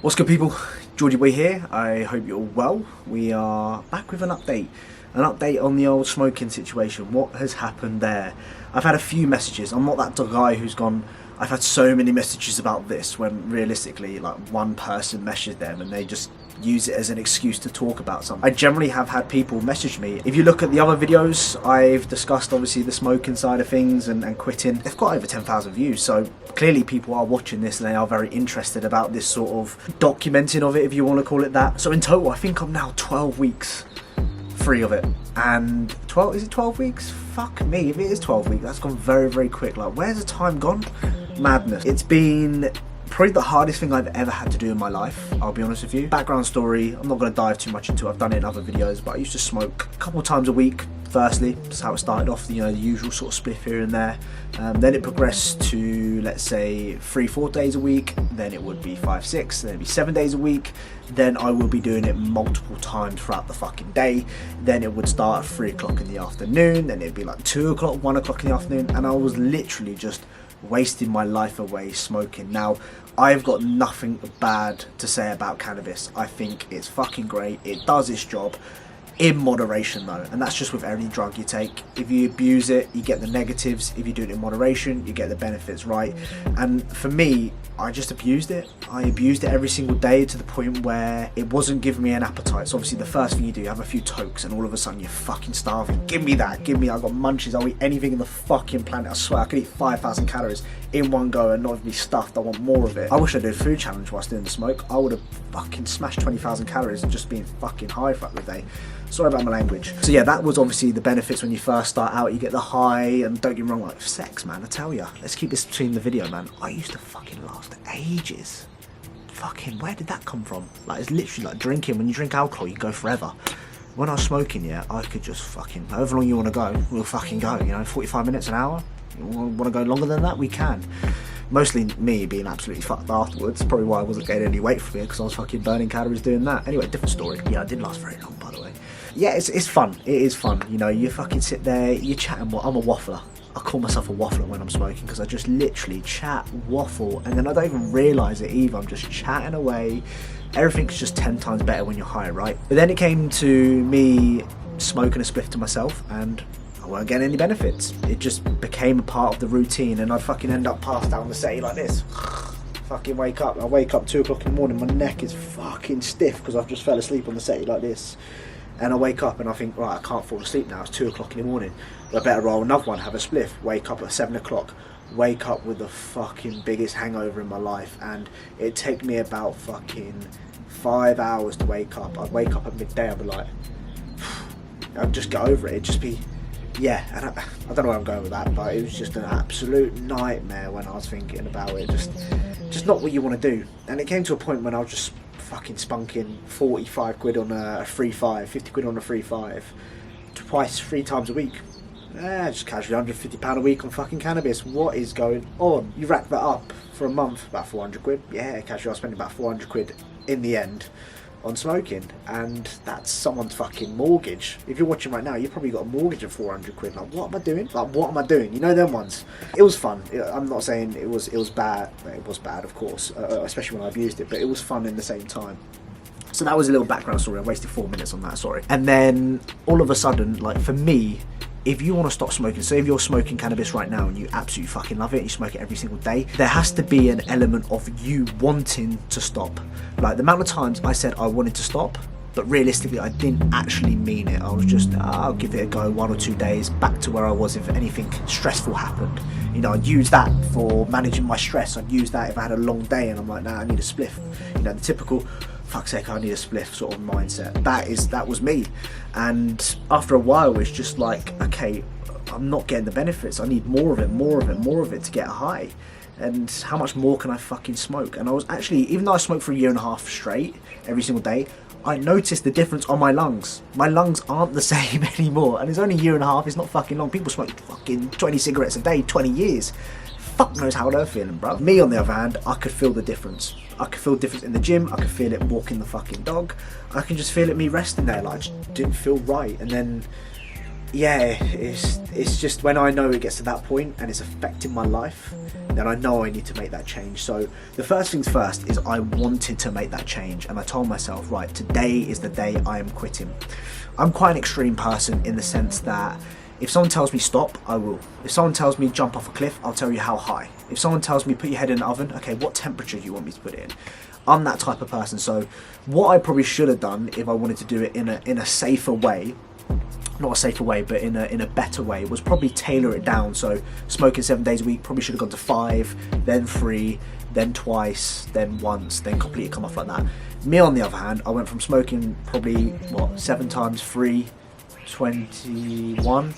What's good, people? Georgie Boy here. I hope you're all well. We are back with an update on the old smoking situation. What has happened there? I've had a few messages. I'm not that guy who's gone, I've had so many messages about this, when realistically like one person messaged them and they just use it as an excuse to talk about something. I generally have had people message me. If you look at the other videos, I've discussed obviously the smoking side of things and quitting. They've got over 10,000 views, so clearly people are watching this and they are very interested about this sort of documenting of it, if you want to call it that. So in total, I think I'm now 12 weeks free of it. And 12, is it 12 weeks? Fuck me, if it is 12 weeks, that's gone very, very quick. Like, where's the time gone? Madness. It's been probably the hardest thing I've ever had to do in my life, I'll be honest with you. Background story, I'm not going to dive too much into it, I've done it in other videos, but I used to smoke a couple times a week. Firstly, that's how it started off, you know, the usual sort of spliff here and there. Then it progressed to, let's say, 3-4 days a week. Then it would be 5-6, then it'd be 7 days a week. Then I will be doing it multiple times throughout the fucking day. Then it would start at 3 o'clock in the afternoon. Then it'd be like 2 o'clock, 1 o'clock in the afternoon. And I was literally just wasting my life away smoking. Now, I've got nothing bad to say about cannabis. I think it's fucking great. It does its job. In moderation though, and that's just with any drug you take. If you abuse it, you get the negatives. If you do it in moderation, you get the benefits, right? And for me, I just abused it. I abused it every single day to the point where it wasn't giving me an appetite. So obviously the first thing you do, you have a few tokes and all of a sudden you're fucking starving. Give me that, give me, I've got munchies, I'll eat anything in the fucking planet. I swear I could eat 5,000 calories in one go and not be stuffed. I want more of it. I wish I did a food challenge whilst doing the smoke. I would have fucking smashed 20,000 calories and just been fucking high throughout the day. Sorry about my language. So yeah, that was obviously the benefits when you first start out. You get the high, and don't get me wrong, like sex, man, I tell ya. Let's keep this between the video, man. I used to fucking last ages. Fucking, where did that come from? Like, it's literally like drinking. When you drink alcohol, you go forever. When I was smoking, yeah, I could just fucking, however long you want to go, we'll fucking go, you know, 45 minutes, an hour. You want to go longer than that, we can. Mostly me being absolutely fucked afterwards. Probably why I wasn't gaining any weight from it, because I was fucking burning calories doing that. Anyway, different story. Yeah, I didn't last very long, by the way. Yeah, it's fun. It is fun. You know, you fucking sit there, you're chatting. Well, I'm a waffler. I call myself a waffler when I'm smoking, because I just literally chat, waffle, and then I don't even realise it either. I'm just chatting away. Everything's just 10 times better when you're high, right? But then it came to me smoking a spliff to myself, and I weren't getting any benefits. It just became a part of the routine, and I'd fucking end up passed out on the settee like this. Fucking wake up. I wake up 2 o'clock in the morning, my neck is fucking stiff because I've just fell asleep on the settee like this. And I wake up and I think, right, I can't fall asleep now, it's 2 o'clock in the morning. I better roll another one, have a spliff. Wake up at 7 o'clock. Wake up with the fucking biggest hangover in my life, and it'd take me about fucking 5 hours to wake up. I'd wake up at midday, I'd be like, I'd just get over it. It'd just be, yeah, and I don't know where I'm going with that, but it was just an absolute nightmare when I was thinking about it. Just not what you want to do. And it came to a point when I was just fucking spunking 45 quid on a 3.5, 50 quid on a 3.5, twice, 3 times a week. Just casually £150 a week on fucking cannabis. What is going on? You rack that up for a month, about 400 quid. Yeah, casually I was spending about 400 quid in the end on smoking, and that's someone's fucking mortgage. If you're watching right now, you've probably got a mortgage of 400 quid. Like, what am I doing? Like, what am I doing? You know them ones. It was fun. I'm not saying it was bad. It was bad, of course, especially when I abused it, but it was fun in the same time. So that was a little background story. I wasted 4 minutes on that, sorry. And then all of a sudden, like, for me, if you want to stop smoking, say if you're smoking cannabis right now and you absolutely fucking love it, you smoke it every single day, there has to be an element of you wanting to stop. Like, the amount of times I said I wanted to stop, but realistically I didn't actually mean it. I was just, I'll give it a go, 1 or 2 days, back to where I was if anything stressful happened. You know, I'd use that for managing my stress. I'd use that if I had a long day and I'm like, nah, I need a spliff. You know, the typical, fuck's sake, I need a spliff sort of mindset. That was me. And after a while, it's just like, okay, I'm not getting the benefits. I need more of it to get high. And how much more can I fucking smoke? And I was actually, even though I smoked for a 1.5 years straight, every single day, I noticed the difference on my lungs. My lungs aren't the same anymore. And it's only 1.5 years, it's not fucking long. People smoke fucking 20 cigarettes a day, 20 years. Fuck knows how they're feeling, bro. Me, on the other hand, I could feel the difference. I could feel the difference in the gym. I could feel it walking the fucking dog. I can just feel it me resting there. Like, I just didn't feel right. And then yeah, it's just when I know it gets to that point and it's affecting my life, then I know I need to make that change. So the first things first is I wanted to make that change, and I told myself, right, today is the day I am quitting. I'm quite an extreme person in the sense that if someone tells me stop, I will. If someone tells me jump off a cliff, I'll tell you how high. If someone tells me put your head in the oven, okay, what temperature do you want me to put it in? I'm that type of person. So what I probably should have done if I wanted to do it in a safer way, not a safer way, but in a better way, was probably tailor it down. So smoking 7 days a week, probably should have gone to 5, then 3, then twice, then once, then completely come off like that. Me on the other hand, I went from smoking probably, what, 7 times 3, 21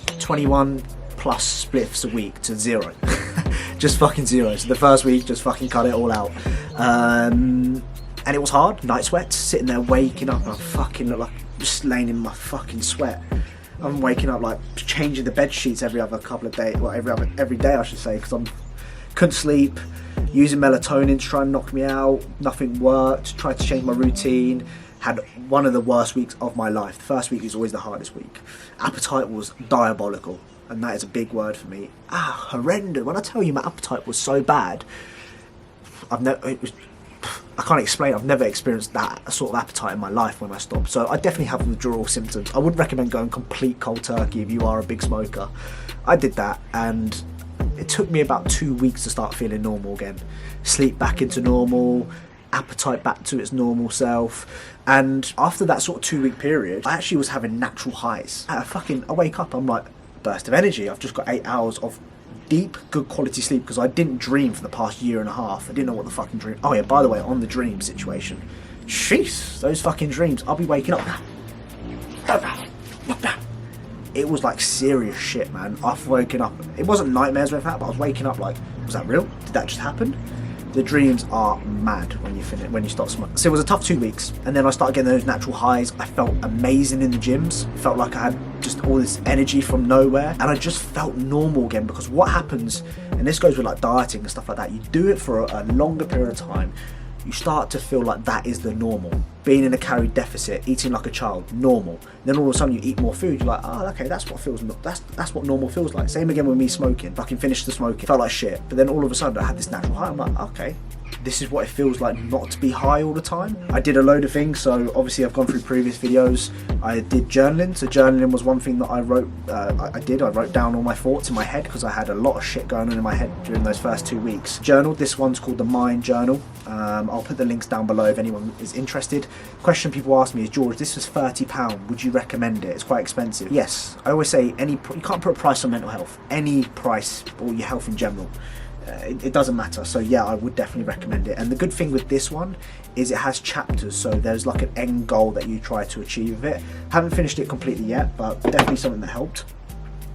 plus spliffs a week to 0. Just fucking 0. So the first week, just fucking cut it all out. And it was hard, night sweats, sitting there waking up, and I fucking look like just laying in my fucking sweat. I'm waking up like changing the bed sheets every other couple of days, well, every day I should say, because I couldn't sleep, using melatonin to try and knock me out, nothing worked, tried to change my routine, had one of the worst weeks of my life. The first week is always the hardest week. Appetite was diabolical, and that is a big word for me. Horrendous. When I tell you my appetite was so bad, I can't explain. I've never experienced that sort of appetite in my life when I stopped. So I definitely have withdrawal symptoms. I wouldn't recommend going complete cold turkey if you are a big smoker. I did that, and it took me about 2 weeks to start feeling normal again. Sleep back into normal, appetite back to its normal self. And after that sort of 2 week period, I actually was having natural highs. I wake up, I'm like, burst of energy. I've just got 8 hours of deep, good quality sleep because I didn't dream for the past year and a half. I didn't know what the fucking dream. Oh yeah, by the way, on the dream situation, jeez, those fucking dreams. I'll be waking up. It was like serious shit, man. I've woken up. It wasn't nightmares or anything like that, but I was waking up like, was that real? Did that just happen? The dreams are mad when you finish, when you stop smoking. So it was a tough 2 weeks, and then I started getting those natural highs. I felt amazing in the gyms. Felt like I had just all this energy from nowhere, and I just felt normal again. Because what happens, and this goes with like dieting and stuff like that, you do it for a longer period of time, you start to feel like that is the normal. Being in a calorie deficit, eating like a child, normal. Then all of a sudden you eat more food, you're like, oh, okay, that's what normal feels like. Same again with me smoking. Fucking finished the smoking, felt like shit. But then all of a sudden I had this natural high. I'm like, okay, this is what it feels like not to be high all the time. I did a load of things, so obviously I've gone through previous videos. I did journaling, so journaling was one thing that I wrote. I wrote down all my thoughts in my head because I had a lot of shit going on in my head during those first 2 weeks. Journaled, this one's called the Mind Journal. I'll put the links down below if anyone is interested. Question people ask me is, George, this was £30, would you recommend it? It's quite expensive. Yes, I always say you can't put a price on mental health. Any price, or your health in general. It doesn't matter. So yeah, I would definitely recommend it. And the good thing with this one is it has chapters, so there's like an end goal that you try to achieve with it. Haven't finished it completely yet, but definitely something that helped.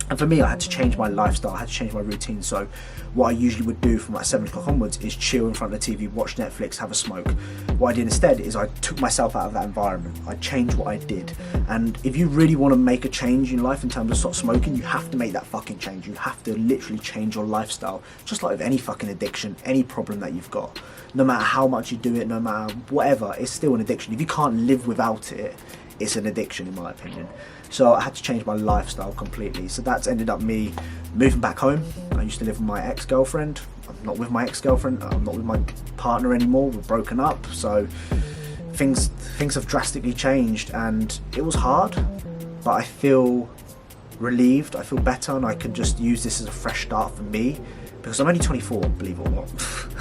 And for me, I had to change my lifestyle, I had to change my routine. So what I usually would do from like 7 o'clock onwards is chill in front of the TV, watch Netflix, have a smoke. What I did instead is I took myself out of that environment. I changed what I did. And if you really want to make a change in life in terms of stop smoking, you have to make that fucking change. You have to literally change your lifestyle. Just like with any fucking addiction, any problem that you've got. No matter how much you do it, no matter whatever, it's still an addiction. If you can't live without it, it's an addiction in my opinion. So I had to change my lifestyle completely. So that's ended up me moving back home. I used to live with my ex-girlfriend. I'm not with my ex-girlfriend. I'm not with my partner anymore. We're broken up. So things have drastically changed, and it was hard, but I feel relieved. I feel better, and I can just use this as a fresh start for me. Because I'm only 24, believe it or not.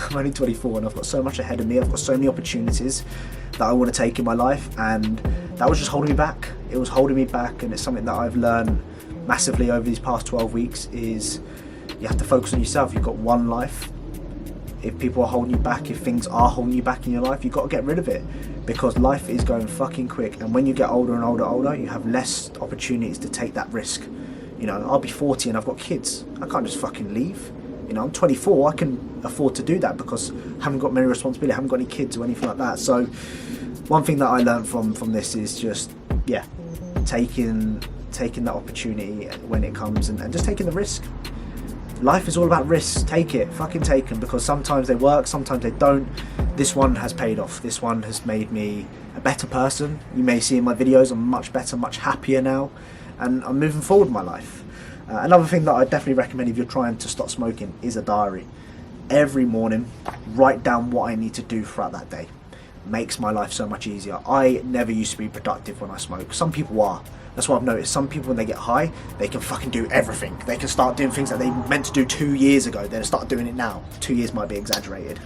I'm only 24 and I've got so much ahead of me. I've got so many opportunities that I want to take in my life, and that was just holding me back. It was holding me back, and it's something that I've learned massively over these past 12 weeks is you have to focus on yourself. You've got one life. If people are holding you back, if things are holding you back in your life, you've got to get rid of it, because life is going fucking quick, and when you get older and older, you have less opportunities to take that risk. You know, I'll be 40 and I've got kids. I can't just fucking leave. You know, I'm 24, I can afford to do that because I haven't got many responsibilities, I haven't got any kids or anything like that. So one thing that I learned from this is just, yeah, taking that opportunity when it comes, and just taking the risk. Life is all about risks. Take it, fucking take them, because sometimes they work, sometimes they don't. This one has paid off. This one has made me a better person. You may see in my videos I'm much better, much happier now. and I'm moving forward in my life. Another thing that I definitely recommend if you're trying to stop smoking is a diary. Every morning, write down what I need to do throughout that day. Makes my life so much easier. I never used to be productive when I smoke. Some people are. That's what I've noticed. Some people, when they get high, they can fucking do everything. They can start doing things that they meant to do 2 years ago. They'll start doing it now. 2 years might be exaggerated.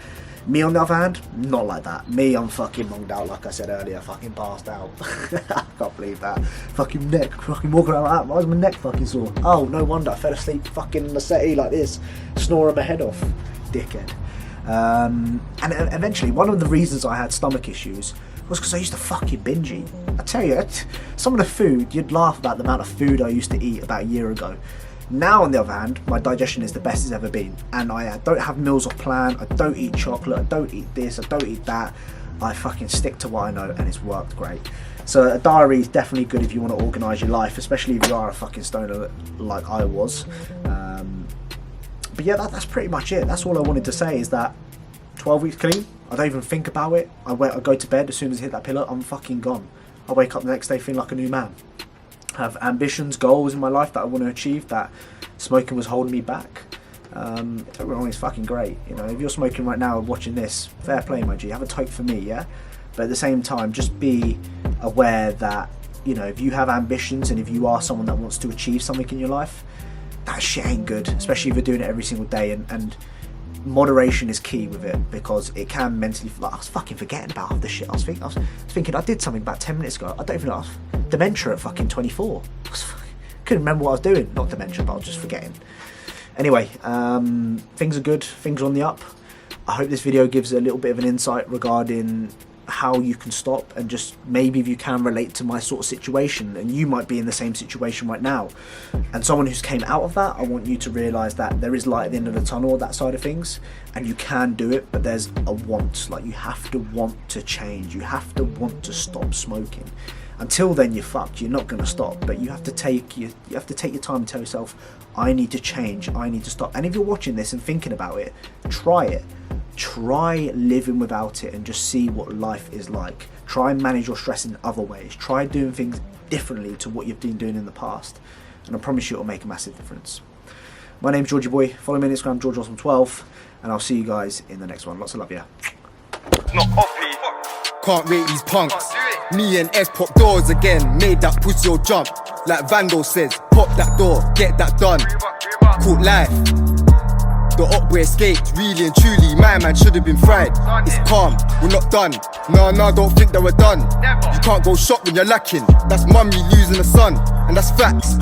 Me, on the other hand, not like that. Me, I'm fucking longed out, like I said earlier. Fucking passed out. I can't believe that. Fucking neck. Fucking walking around like that. Why is my neck fucking sore? Oh, no wonder. I fell asleep fucking in the settee like this. Snoring my head off. Dickhead. And eventually, one of the reasons I had stomach issues was because I used to fucking binge eat. I tell you, some of the food, you'd laugh about the amount of food I used to eat about a year ago. Now, on the other hand, my digestion is the best it's ever been, and I don't have meals off plan. I don't eat chocolate, I don't eat this, I don't eat that. I fucking stick to what I know, and it's worked great. So a diary is definitely good if you want to organise your life, especially if you are a fucking stoner like I was. But yeah, that's pretty much it. That's all I wanted to say, is that 12 weeks clean, I don't even think about it. I go to bed, as soon as I hit that pillow, I'm fucking gone. I wake up the next day feeling like a new man. I have ambitions, goals in my life that I want to achieve, that smoking was holding me back. Don't get me wrong, it's fucking great. You know, if you're smoking right now and watching this, fair play, my G. Have a toke for me, yeah? But at the same time, just be aware that, you know, if you have ambitions and if you are someone that wants to achieve something in your life, that shit ain't good, especially if you're doing it every single day, and moderation is key with it, because it can mentally, like, I was fucking forgetting about half the shit I was thinking I did something about 10 minutes ago. I don't even know, I was dementia at fucking 24. Couldn't remember what I was doing. Not dementia, but I was just forgetting. Anyway, things are good, things are on the up. I hope this video gives a little bit of an insight regarding how you can stop, and just maybe if you can relate to my sort of situation, and you might be in the same situation right now, and someone who's came out of that, I want you to realise that there is light at the end of the tunnel, that side of things, and you can do it, but there's a want. Like, you have to want to change, you have to want to stop smoking. Until then, you're fucked. You're not going to stop, but you have to take your time and tell yourself, I need to change, I need to stop. And if you're watching this and thinking about it, try it. Try living without it and just see what life is like. Try and manage your stress in other ways. Try doing things differently to what you've been doing in the past, and I promise you it'll make a massive difference. My name's Georgie Boy. Follow me on Instagram, GeorgeAwesome12, and I'll see you guys in the next one. Lots of love, yeah. Not can't rate these punks. Me and S pop doors again, made that pussy all jump. Like Vandal says, pop that door, get that done. Caught life. The up boy escaped, really and truly, my man should have been fried. It's calm, we're not done. No, don't think that we're done. You can't go shop when you're lacking. That's mummy losing the son, and that's facts.